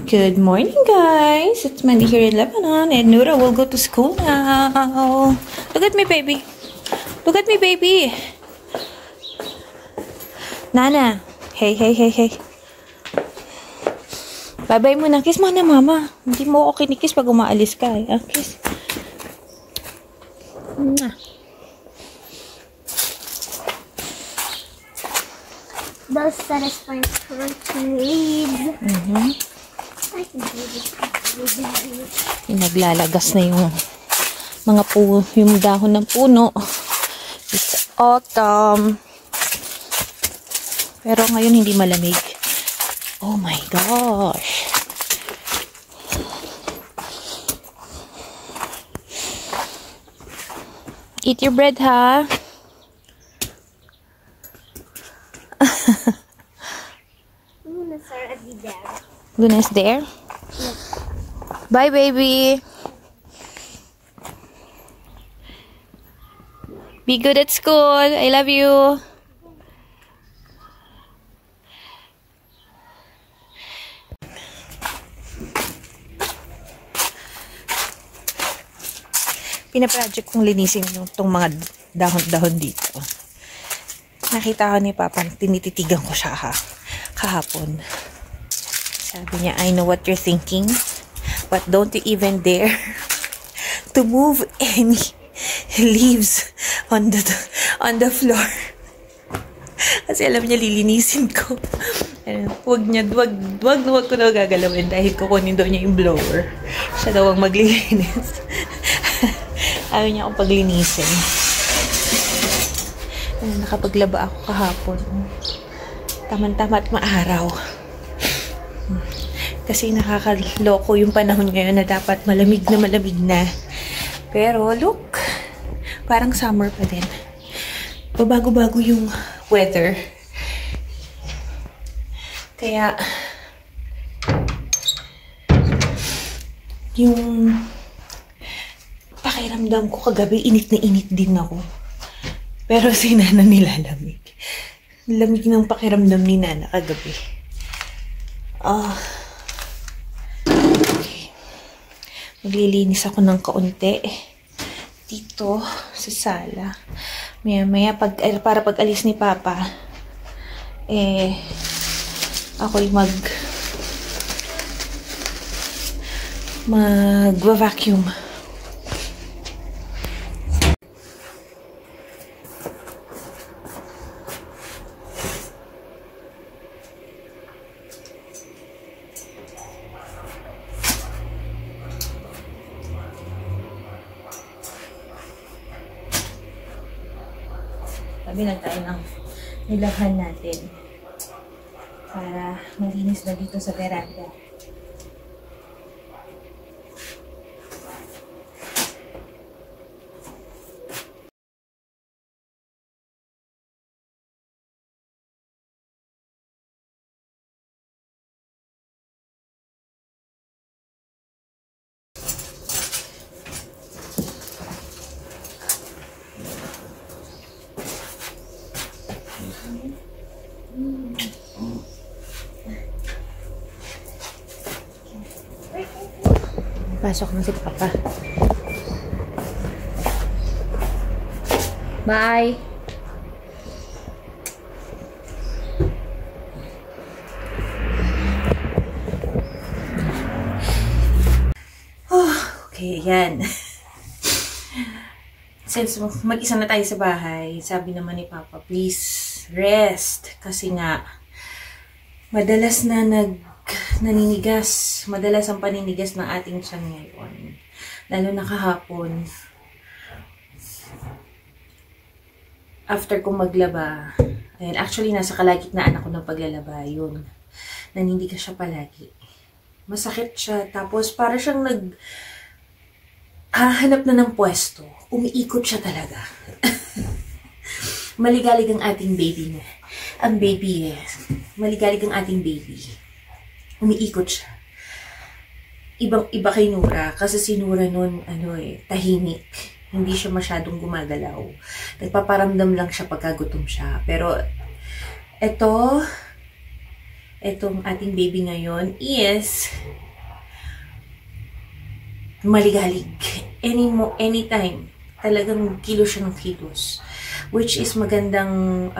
Good morning, guys. It's Mandy here in Lebanon, and Nura will go to school now. Look at me, baby. Look at me, baby. Nana. Hey, hey, hey, hey. Bye-bye muna. Kiss mo na, mama. Hindi mo ako kinikiss pag umaalis ka. Eh. Kiss. Mwah. Those satisfying protein leaves. I can do this. Naglalagas na yung mga yung dahon ng puno. It's autumn. Pero ngayon hindi malamig. Oh my gosh. Eat your bread, ha? Luna's there? Yep. Bye, baby. Be good at school. I love you. Pinaproject kong linisin itong mga dahon-dahon dito. Nakita ko ni Papa, tinititigan ko siya kahapon. Sabi niya, I know what you're thinking, but don't you even dare to move any leaves on the floor. Kasi alam niya, lilinisin ko. Wag ko na gagalawin dahil kukunin daw niya yung blower. Siya daw ang maglilinis. Ayaw niya akong paglinisin. Nakapaglaba ako kahapon. Taman-tama at maaraw. Kasi nakakaloko yung panahon ngayon na dapat malamig na. Pero look, parang summer pa din. Babago-bago yung weather. Kaya yung pakiramdam ko kagabi, init na init din ako. Pero si Nana nilalamig. Lamig ng pakiramdam ni Nana kagabi. Okay. Maglilinis ako ng kaunti dito sa sala. Maya para pag alis ni Papa, ako'y mag-vacuum. Sabi na tayo ng nilaghan natin para malinis na dito sa veranda. Pasok na si Papa. Bye! Okay, yan. Since mag-isa na tayo sa bahay, sabi naman ni Papa, please rest. Kasi nga, madalas na naninigas. Madalas ang paninigas ng ating tiyan ngayon. Lalo na kahapon. After kong maglaba, ayan, actually nasa kalagitnaan ako ng paglalaba, yun. Naninigas siya palagi. Masakit siya. Tapos para siyang hahanap na ng pwesto. Umiikot siya talaga. Maligalig ang ating baby na. Ang baby maligalig ang ating baby. Umiikot siya. Ibang-iba kay Nura. Kasi si Nura nun, tahimik. Hindi siya masyadong gumagalaw. Nagpaparamdam lang siya pagkagutom siya. Pero, Itong ating baby ngayon is maligalig. Anytime. Talagang kilo siya ng kilos. Which is magandang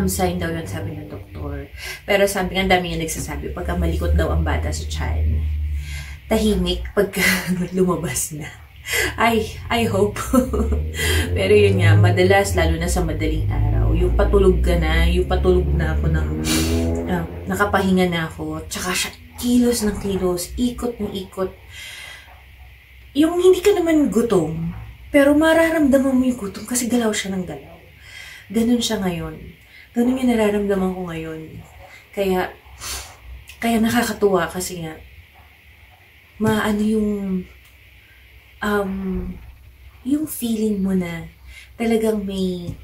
sign daw yun, sabi ng doktor. Pero sabi nga, dami nga nagsasabi, pagka malikot daw ang bata sa tiyan, tahimik pagka lumabas na. I hope. Pero yun nga, madalas, lalo na sa madaling araw, yung patulog na ako ng, nakapahinga na ako, tsaka siya, kilos ng kilos, ikot ng ikot. Yung hindi ka naman gutom, pero mararamdaman mo yung gutom kasi galaw siya ng galaw. Ganun siya ngayon. Ganun yung nararamdaman ko ngayon. Kaya nakakatuwa kasi nga, maano yung feeling mo na talagang may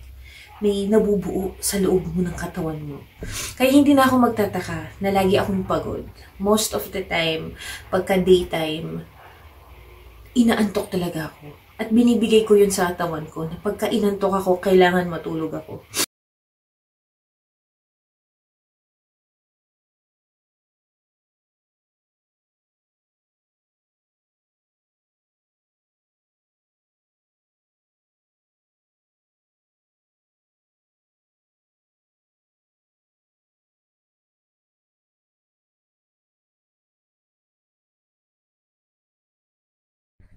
nabubuo sa loob mo ng katawan mo. Kaya hindi na ako magtataka na lagi akong pagod. Most of the time, pagka daytime, inaantok talaga ako. At binibigay ko yun sa katawan ko na pagka inantok ako, kailangan matulog ako.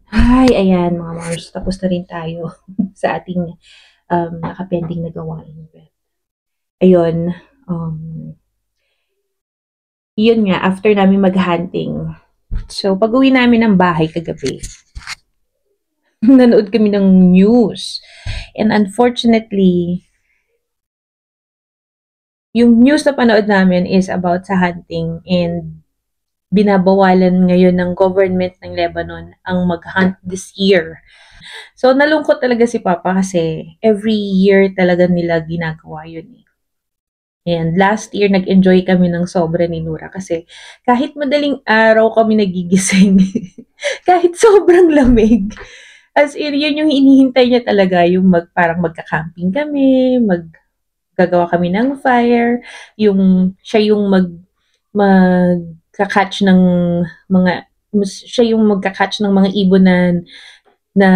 Hi, ayan mga Mars. Tapos na rin tayo sa ating nakapending na gawain. Ayun, yun nga, after namin mag-hunting. So, pag-uwi namin ng bahay kagabi, nanood kami ng news. And unfortunately, yung news na panood namin is about sa hunting and binabawalan ngayon ng government ng Lebanon ang mag-hunt this year. So, nalungkot talaga si Papa kasi every year talaga nila ginagawa yun eh. And last year, nag-enjoy kami ng sobra ni Nura kasi kahit madaling araw kami nagigising, kahit sobrang lamig, as in, yun yung hinihintay niya talaga, yung parang magka-camping kami, gagawa kami ng fire, siya yung magka-catch ng mga ibonan na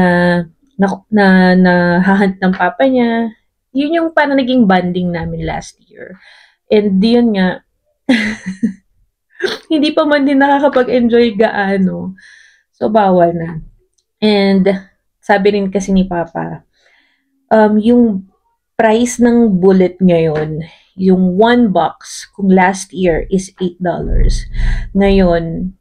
hahunt ng papa niya. Yun yung parang naging bonding namin last year. And yun nga, hindi pa man din nakakapag-enjoy gaano. So, bawal na. And sabi rin kasi ni Papa, yung price ng bullet ngayon, yung 1 box, kung last year is $8, ngayon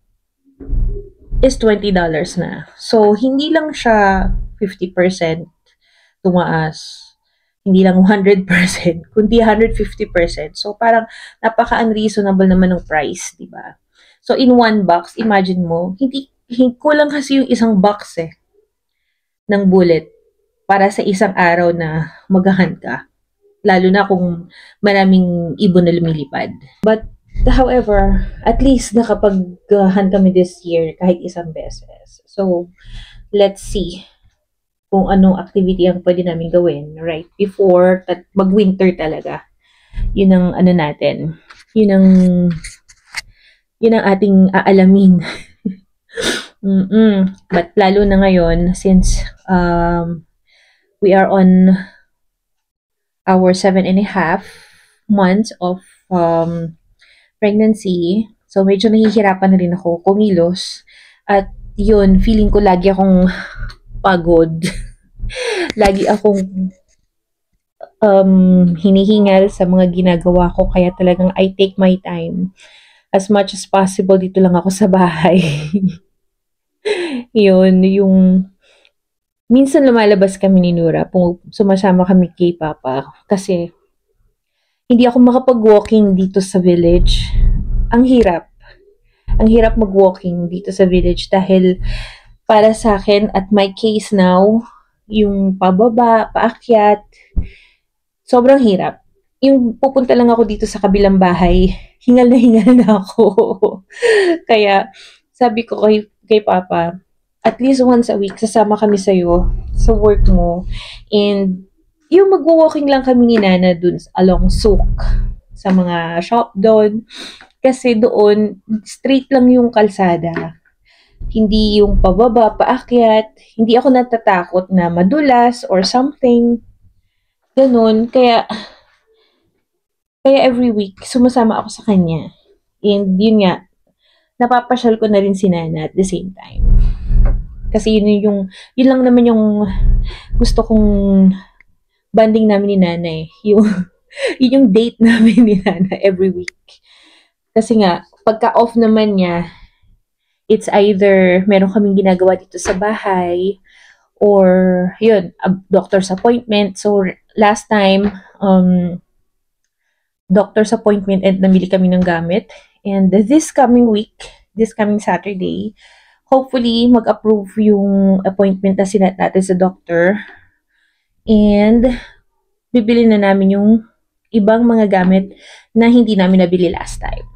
is $20 na. So, hindi lang siya 50% tumaas. Hindi lang 100%, kundi 150%. So, parang napaka-unreasonable naman ng price, di ba? So, in 1 box, imagine mo, kulang kasi yung isang box ng bullet para sa isang araw na maghahunt ka. Lalo na kung maraming ibon na lumilipad. But, however, at least nakapag-hunt kami this year kahit isang beses. So, let's see kung anong activity ang pwede namin gawin right before mag-winter talaga. Yun ang natin. Yun ang ating aalamin. But lalo na ngayon, since we are on our 7.5 months of pregnancy, so medyo nahihirapan na rin ako kumilos. At yun, feeling ko lagi akong pagod. Lagi akong hinihingal sa mga ginagawa ko, kaya talagang I take my time as much as possible. Dito lang ako sa bahay. Yun, yung minsan lumalabas kami ni Nura, sumasama kami kay Papa kasi hindi ako makapag-walking dito sa village. Ang hirap mag-walking dito sa village dahil para sa akin, at my case now, yung pababa, paakyat, sobrang hirap. Yung pupunta lang ako dito sa kabilang bahay, hingal na ako. Kaya, sabi ko kay Papa, at least once a week, sasama kami sa'yo sa work mo. And, yung mag-walking lang kami ni Nana dun along Souk, sa mga shop doon. Kasi doon, straight lang yung kalsada. Hindi yung pababa, paakyat. Hindi ako natatakot na madulas or something. Ganun. Kaya every week, sumasama ako sa kanya. And yun nga, napapasyal ko na rin si Nana at the same time. Kasi yun lang naman yung gusto kong banding namin ni Nana eh. Yun yung date namin ni Nana every week. Kasi nga, pagka off naman niya, it's either meron kaming ginagawa dito sa bahay or yun, a doctor's appointment. So, last time, doctor's appointment and namili kami ng gamit. And this coming week, this coming Saturday, hopefully, mag-approve yung appointment na sinet natin sa doctor. And, bibili na namin yung ibang mga gamit na hindi namin nabili last time.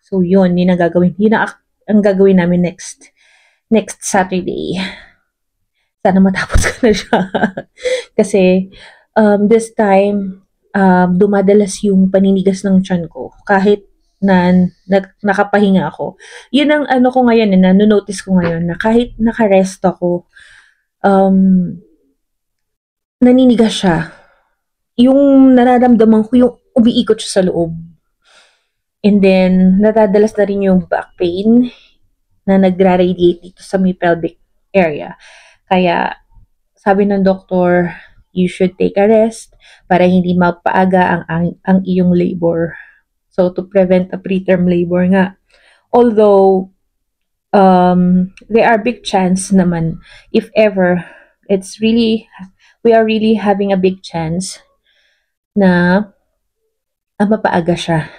So, yun ang gagawin. Yun ang gagawin namin next Saturday. Sana matapos ko na siya. Kasi, this time, dumadalas yung paninigas ng tiyan ko. Kahit na nakapahinga ako. Yun ang ano ko ngayon, nanonotice ko ngayon, na kahit nakarest ako, naninigas siya. Yung nararamdaman ko, yung umiikot siya sa loob. And then, natadalas na rin yung back pain na nagra-radiate dito sa may pelvic area. Kaya, sabi ng doktor, you should take a rest para hindi mapaaga ang iyong labor. So, to prevent a preterm labor nga. Although, there are big chance naman, if ever, we are really having a big chance na mapaaga siya.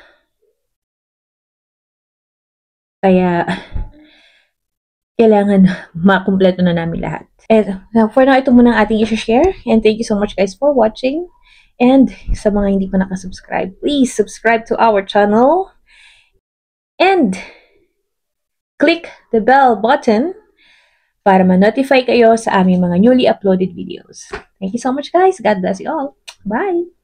Kaya, kailangan makumpleto na namin lahat. And for now, ito muna ang ating i-share. And thank you so much guys for watching. And sa mga hindi pa nakasubscribe, please subscribe to our channel. And click the bell button para ma-notify kayo sa aming mga newly uploaded videos. Thank you so much guys. God bless you all. Bye!